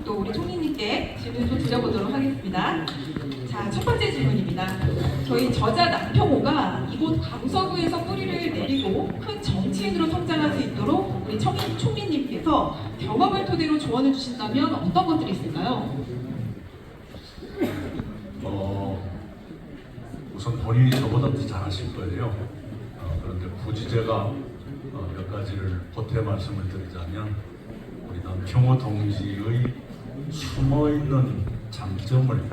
또 우리 총리님께 질문 좀 드려보도록 하겠습니다. 자, 첫 번째 질문입니다. 저희 저자 남평호가 이곳 강서구에서 뿌리를 내리고 큰 정치인으로 성장할 수 있도록 우리 총리님께서 경험을 토대로 조언해 주신다면 어떤 것들이 있을까요? 우선 본인이 저보다 더 잘하실 거예요. 그런데 굳이 제가 몇 가지를 보태 말씀을 드리자면 우리 남평호 동지의 숨어있는 장점을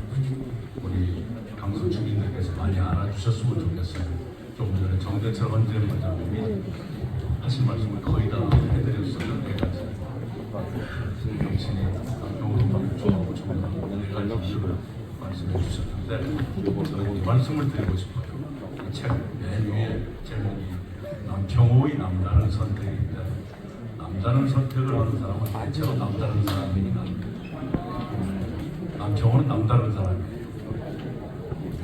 우리 강서 주민들께서 많이 알아주셨으면 좋겠어요. 조금 전에 정대철 원재인 원장님이 하신 말씀을 거의 다 해드렸어요. 네 가지. 당신이 남평호를 좋아하고 정말 네 가지 이유를 말씀해 주셨는데 말씀을 드리고 싶어요. 이 책 맨 위에 제목이 남평호의 남다른 선택인데 남다른 선택을 하는 사람은 대체로 남다른 사람입니다. 남평호는 남다른 사람이에요.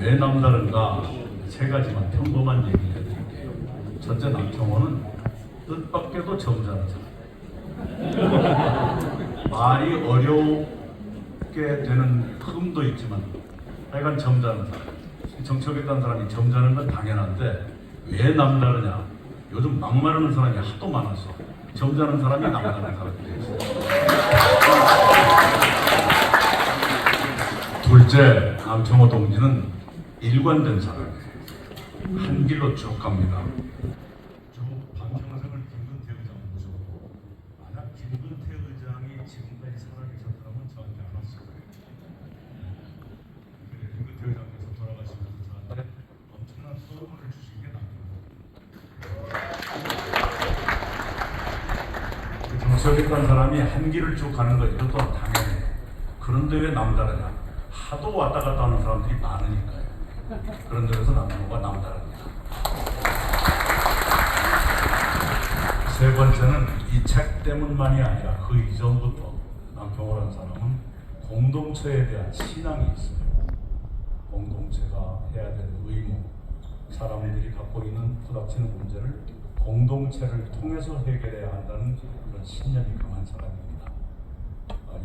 왜 남다른가? 세 가지만 평범한 얘기를 해드릴게요. 첫째, 남평호는 뜻밖에도 점잖은 사람. 말이 어렵게 되는 흠도 있지만 하여간 점잖은 사람. 정치에 있다는 사람이 점잖은 건 당연한데 왜 남다르냐? 요즘 막말하는 사람이 하도 많아서 점잖은 사람이 남다른 사람이 되어 있어요. 둘째, 남평호 동지는 일관된 사람이에요. 한 길로 쭉 갑니다. 쭉 반평생을 김근태 의장 모셨고 만약 김근태 의장이 지금까지 살아계셨다면 저한테 안 왔을 거예요. 김근태 의장께서 돌아가시면서 저한테 엄청난 선물을 주신 게 남평호. 정치에 있던 사람이 한 길을 쭉 가는 거 이것도 당연해요. 그런데 왜 남다르냐? 하도 왔다 갔다 하는 사람들이 많으니까요. 그런 점에서 남평호가 남다릅니다. 세 번째는 이 책 때문만이 아니라 그 이전부터 남평호라는 사람은 공동체에 대한 신앙이 있어요. 공동체가 해야 될 의무, 사람들이 갖고 있는 부닥치는 문제를 공동체를 통해서 해결해야 한다는 그런 신념이 강한 사람입니다.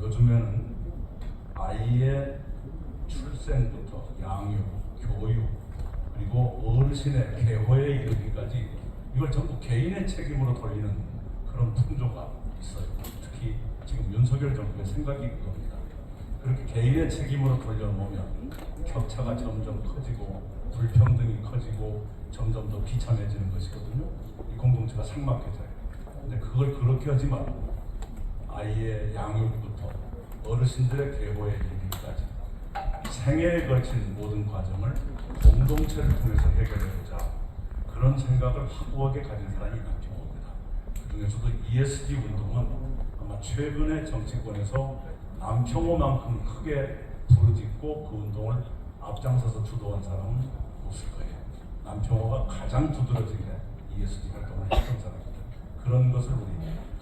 요즘에는 아이의 출생부터 양육, 교육, 그리고 어르신의 개호에 이르기까지 이걸 전부 개인의 책임으로 돌리는 그런 풍조가 있어요. 특히 지금 윤석열 정부의 생각이 그겁니다. 그렇게 개인의 책임으로 돌려놓으면 격차가 점점 커지고 불평등이 커지고 점점 더 비참해지는 것이거든요. 이 공동체가 삭막해져요. 근데 그걸 그렇게 하지 말고 아이의 양육부터 어르신들의 계보에 이르기까지 생애에 걸친 모든 과정을 공동체를 통해서 해결해보자, 그런 생각을 확고하게 가진 사람이 남평호입니다. 그중에서도 ESG 운동은 아마 최근의 정치권에서 남평호만큼 크게 부르짖고 그 운동을 앞장서서 주도한 사람은 없을 거예요. 남평호가 가장 두드러지게 ESG 활동을 했던 사람입니다. 그런 것을 우리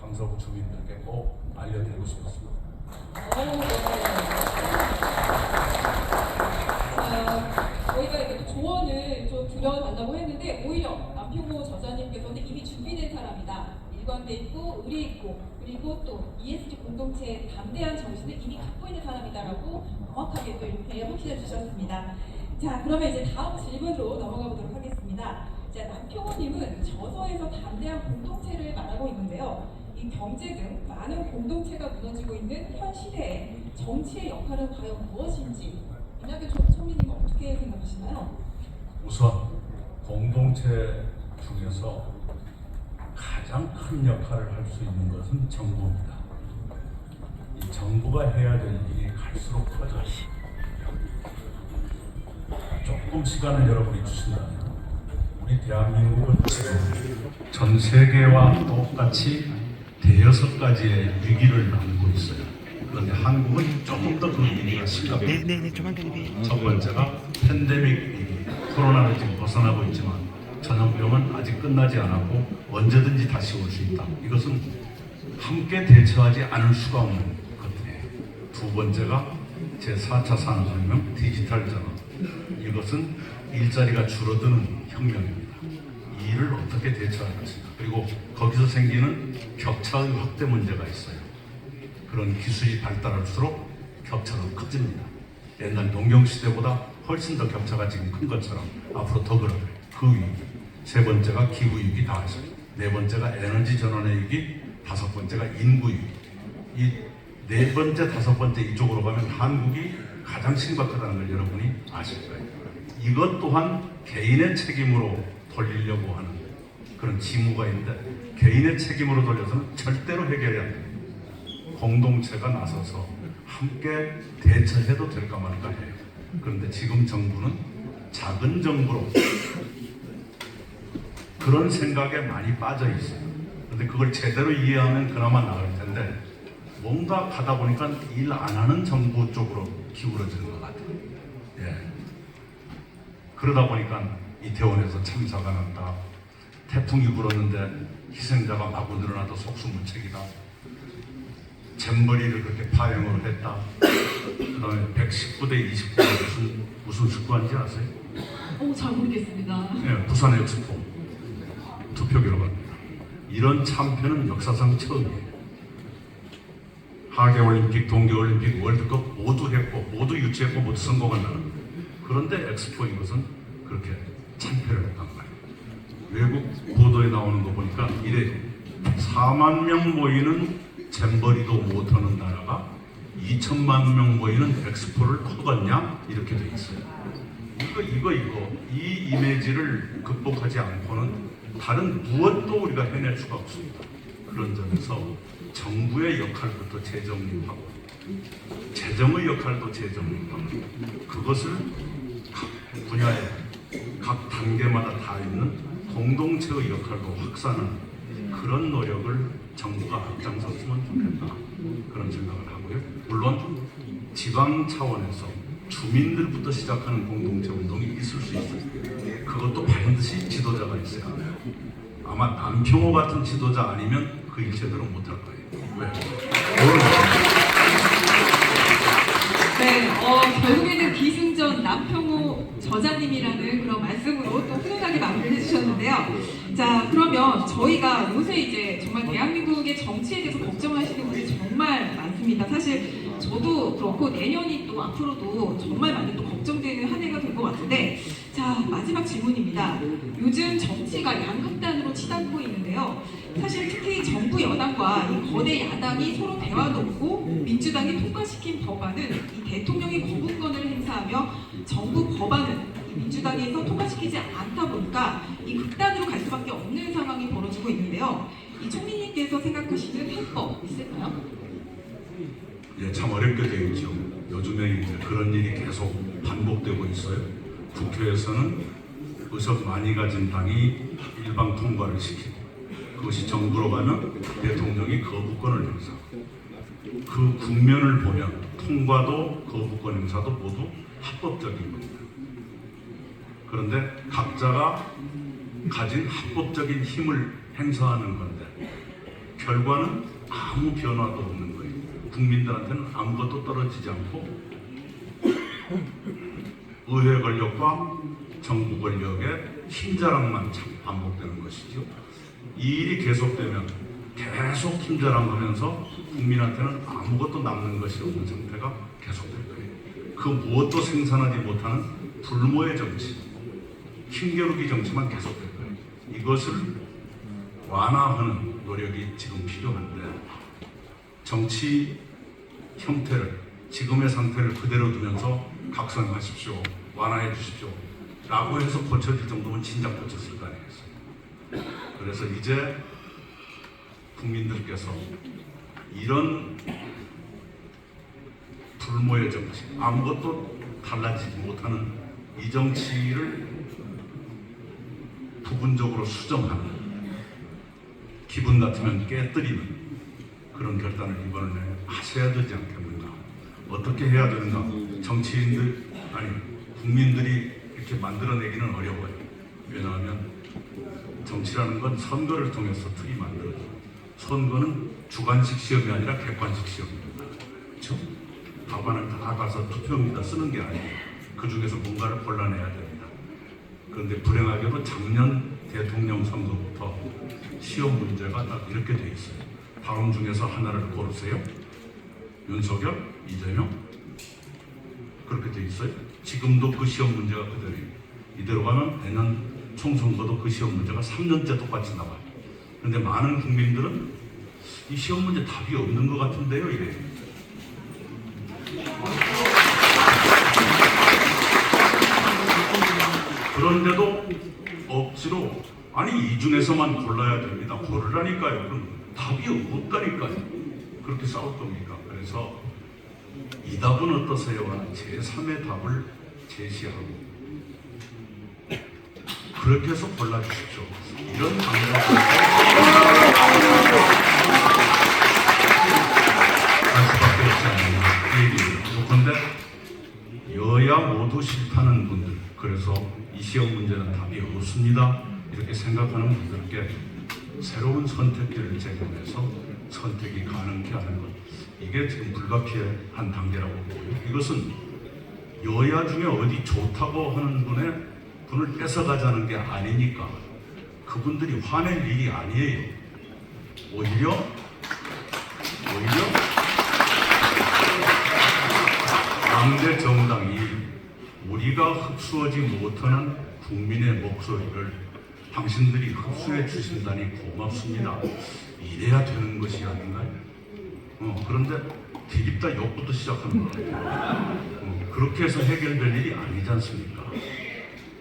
강서구 주민들께 꼭 알려드리고 싶었습니다. 저희가 이렇게 조언을 좀 드려달라고 했는데 오히려 남평호 저자님께서는 이미 준비된 사람이다. 일관돼 있고 의리 있고 그리고 또 ESG 공동체의 담대한 정신을 이미 갖고 있는 사람이다라고 정확하게 또 이렇게 확신해 주셨습니다. 자, 그러면 이제 다음 질문으로 넘어가 보도록 하겠습니다. 자, 남평호님은 저서에서 담대한 공동체를 말하고 있는데요. 이 경제 등 많은 공동체가 무너지고 있는 현 시대에 정치의 역할은 과연 무엇인지 이낙연 총리님은 어떻게 생각하시나요? 우선 공동체 중에서 가장 큰 역할을 할 수 있는 것은 정부입니다. 이 정부가 해야 될 일이 갈수록 커져요. 조금 시간을 여러분이 주신다면 우리 대한민국은 지금 전 세계와 똑같이 대여섯 가지의 위기를 안고 있어요. 그런데 한국은 조금 더 그 위기가 심각해요. 첫 번째가 팬데믹 위기. 코로나는 지금 벗어나고 있지만 전염병은 아직 끝나지 않았고 언제든지 다시 올 수 있다. 이것은 함께 대처하지 않을 수가 없는 것들이에요. 두 번째가 제4차 산업혁명 디지털 전환. 이것은 일자리가 줄어드는 혁명입니다. 이 일을 어떻게 대처할 것인가. 그리고 거기서 생기는 격차의 확대 문제가 있어요. 그런 기술이 발달할수록 격차가 커집니다. 옛날 농경시대보다 훨씬 더 격차가 지금 큰 것처럼 앞으로 더 그럴 거예요. 그 위기. 세 번째가 기후위기 다 하죠. 네 번째가 에너지 전환의 위기, 다섯 번째가 인구위기. 이 네 번째, 다섯 번째 이쪽으로 가면 한국이 가장 심각하다는 걸 여러분이 아실 거예요. 이것 또한 개인의 책임으로 돌리려고 하는 그런 징후가 있는데 개인의 책임으로 돌려서는 절대로 해결이 안 됩니다. 공동체가 나서서 함께 대처해도 될까 말까 해요. 그런데 지금 정부는 작은 정부로 그런 생각에 많이 빠져 있어요. 그런데 그걸 제대로 이해하면 그나마 나을 텐데 뭔가 가다 보니까 일 안 하는 정부 쪽으로 기울어지는 것 같아요. 예. 그러다 보니까 이태원에서 참사가 났다. 태풍이 불었는데 희생자가 마구 늘어나도 속수무책이다. 잼버리를 그렇게 파행으로 했다. 그 다음에 119대 29가 무슨 축구한지 아세요? 잘 모르겠습니다. 네, 부산 엑스포 투표 결과입니다. 이런 참패는 역사상 처음이에요. 하계올림픽, 동계올림픽, 월드컵 모두 했고 모두 유치했고 모두 성공한 나라. 그런데 엑스포 이것은 그렇게 참패를 했단 말이에요. 외국 보도에 나오는 거 보니까 이래 4만 명 모이는 잼버리도 못하는 나라가 2천만 명 모이는 엑스포를 커갔냐? 이렇게 돼 있어요. 이 이미지를 극복하지 않고는 다른 무엇도 우리가 해낼 수가 없습니다. 그런 점에서 정부의 역할부터 재정립하고 재정의 역할도 재정립하고 그것을 각 분야에 각 단계마다 다 있는 공동체의 역할도 확산하는 그런 노력을 정부가 앞장섰으면 좋겠다 그런 생각을 하고요. 물론 지방 차원에서 주민들부터 시작하는 공동체 운동이 있을 수 있어요. 그것도 반드시 지도자가 있어야 해요. 아마 남평호 같은 지도자 아니면 그 일 제대로 못할 거예요. 왜? 네, 결국에는 기승전 남평호 저자님이라는 그런 말씀으로 또 훈훈하게 마무리를 해주셨는데요. 자, 그러면 저희가 요새 이제 정말 대한민국의 정치에 대해서 걱정하시는 분들이 정말 많습니다. 사실 저도 그렇고 내년이 또 앞으로도 정말 많이 또 걱정되는 한 해가 될 것 같은데, 자, 마지막 질문입니다. 요즘 정치가 양극단으로 치닫고 있는데요. 사실 특히 정부 여당과 이 거대 야당이 서로 대화도 없고 민주당이 통과시킨 법안은 이 대통령이 거부권을 행사하며 정부 법안은 민주당에서 통과시키지 않다 보니까 이 극단으로 갈 수밖에 없는 상황이 벌어지고 있는데요. 이 총리님께서 생각하시는 해법 있을까요? 예, 참 어렵게 되어 있죠. 요즘에 이제 그런 일이 계속 반복되고 있어요. 국회에서는 의석 많이 가진 당이 일방 통과를 시키고 그것이 정부로 가면 대통령이 거부권을 행사하고 그 국면을 보면 통과도 거부권 행사도 모두 합법적인 겁니다. 그런데 각자가 가진 합법적인 힘을 행사하는 건데 결과는 아무 변화도 없는 거예요. 국민들한테는 아무것도 떨어지지 않고 의회 권력과 정부 권력의 힘자랑만 반복되는 것이죠. 이 일이 계속되면 계속 힘자랑하면서 국민한테는 아무것도 남는 것이 없는 상태가 계속될 거예요. 그 무엇도 생산하지 못하는 불모의 정치, 힘겨루기 정치만 계속될 거예요. 이것을 완화하는 노력이 지금 필요한데 정치 형태를 지금의 상태를 그대로 두면서 각성하십시오, 완화해 주십시오 라고 해서 고쳐질 정도면 진작 고쳤을 거 아니겠어요. 그래서 이제 국민들께서 이런 불모의 정치, 아무것도 달라지지 못하는 이 정치를 부분적으로 수정하는, 기분 같으면 깨뜨리는 그런 결단을 이번에 하셔야 되지 않겠는가. 어떻게 해야 되는가. 정치인들, 아니 국민들이 이렇게 만들어내기는 어려워요. 왜냐하면 정치라는 건 선거를 통해서 틀이 만들어져요. 선거는 주관식 시험이 아니라 객관식 시험입니다. 그렇죠? 답안을 다 가서 투표용지다 쓰는 게 아니에요. 그 중에서 뭔가를 골라내야 됩니다. 그런데 불행하게도 작년 대통령 선거부터 시험 문제가 딱 이렇게 돼 있어요. 다음 중에서 하나를 고르세요. 윤석열, 이재명 그렇게 돼 있어요. 지금도 그 시험 문제가 그대로예요. 이대로 가면 내년 총선거도 그 시험 문제가 3년째 똑같이 나와요. 그런데 많은 국민들은 이 시험 문제 답이 없는 것 같은데요, 이래. 그런데도 억지로 아니 이 중에서만 골라야 됩니다. 고르라니까요. 그럼 답이 없다니까요. 그렇게 싸울 겁니까? 그래서 이 답은 어떠세요? 하는 제3의 답을 제시하고 그렇게 해서 골라주십시오. 이런 방법을 할 수밖에 없지 않느냐 이 얘기예요. 그런데 여야 모두 싫다는 분들, 그래서 이 시험 문제는 답이 없습니다 이렇게 생각하는 분들께 새로운 선택지를 제공해서 선택이 가능케 하는 것, 이게 지금 불가피한 단계라고 보고요. 이것은 여야 중에 어디 좋다고 하는 분을 뺏어가자는 게 아니니까 그분들이 화낼 일이 아니에요. 오히려 당대 정당이 우리가 흡수하지 못하는 국민의 목소리를 당신들이 흡수해 주신다니 고맙습니다. 이래야 되는 것이 아닌가요? 그런데 뒤집다 욕부터 시작하는 거예요. 그렇게 해서 해결될 일이 아니지 않습니까?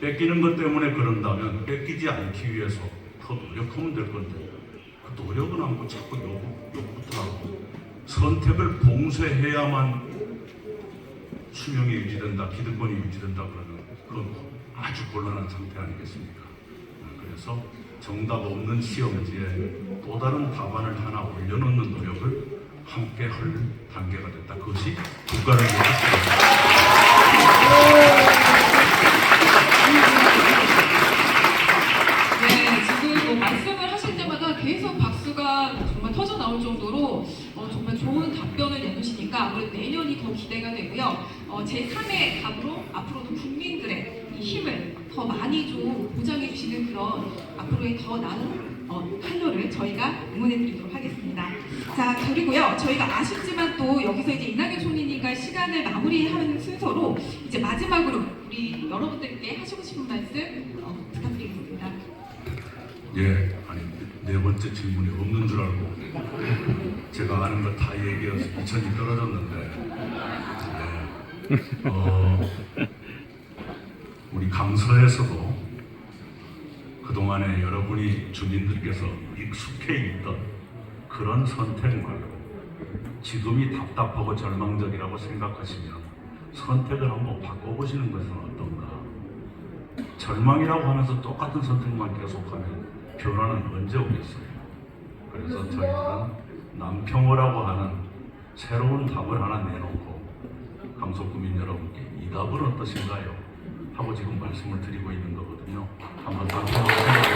뺏기는 것 때문에 그런다면 뺏기지 않기 위해서 더 노력하면 될 건데 그 노력은 안 하고 자꾸 욕부터 하고 선택을 봉쇄해야만 수명이 유지된다, 기득권이 유지된다 그러면 그건 아주 곤란한 상태 아니겠습니까? 그래서 정답 없는 시험지에 또 다른 답안을 하나 올려놓는 노력을 함께 할 단계가 됐다. 그것이 국가를 위해서 네, 지금 뭐 말씀을 하실 때마다 계속 박수가 정말 터져 나올 정도로 정말 좋은 답변을 내놓으시니까 아무래도 내년이 더 기대가 되고요. 제3의 답으로 앞으로도 국민들의 이 힘을 더 많이 좀 보장해 주시는 그런 앞으로의 더 나은 한로를 저희가 응원해 드리도록 하겠습니다. 자, 그리고요. 저희가 아쉽지만 또 여기서 이제 이낙연 총리님과 시간을 마무리하는 순서로 이제 마지막으로 우리 여러분들께 하시고 싶은 말씀 부탁드리겠습니다. 예, 아니 네 번째 질문이 없는 줄 알고 제가 아는 거 다 얘기해서 미천이 떨어졌는데 우리 강서에서도 그동안에 여러분이 주민들께서 익숙해 있던 그런 선택 말고 지금이 답답하고 절망적이라고 생각하시면 선택을 한번 바꿔보시는 것은 어떤가. 절망이라고 하면서 똑같은 선택만 계속하면 변화는 언제 오겠어요. 그래서 저희는 남평호라고 하는 새로운 답을 하나 내놓고 강서구민 여러분께 이 답은 어떠신가요? 하고 지금 말씀을 드리고 있는 거거든요. 한번 더 생각해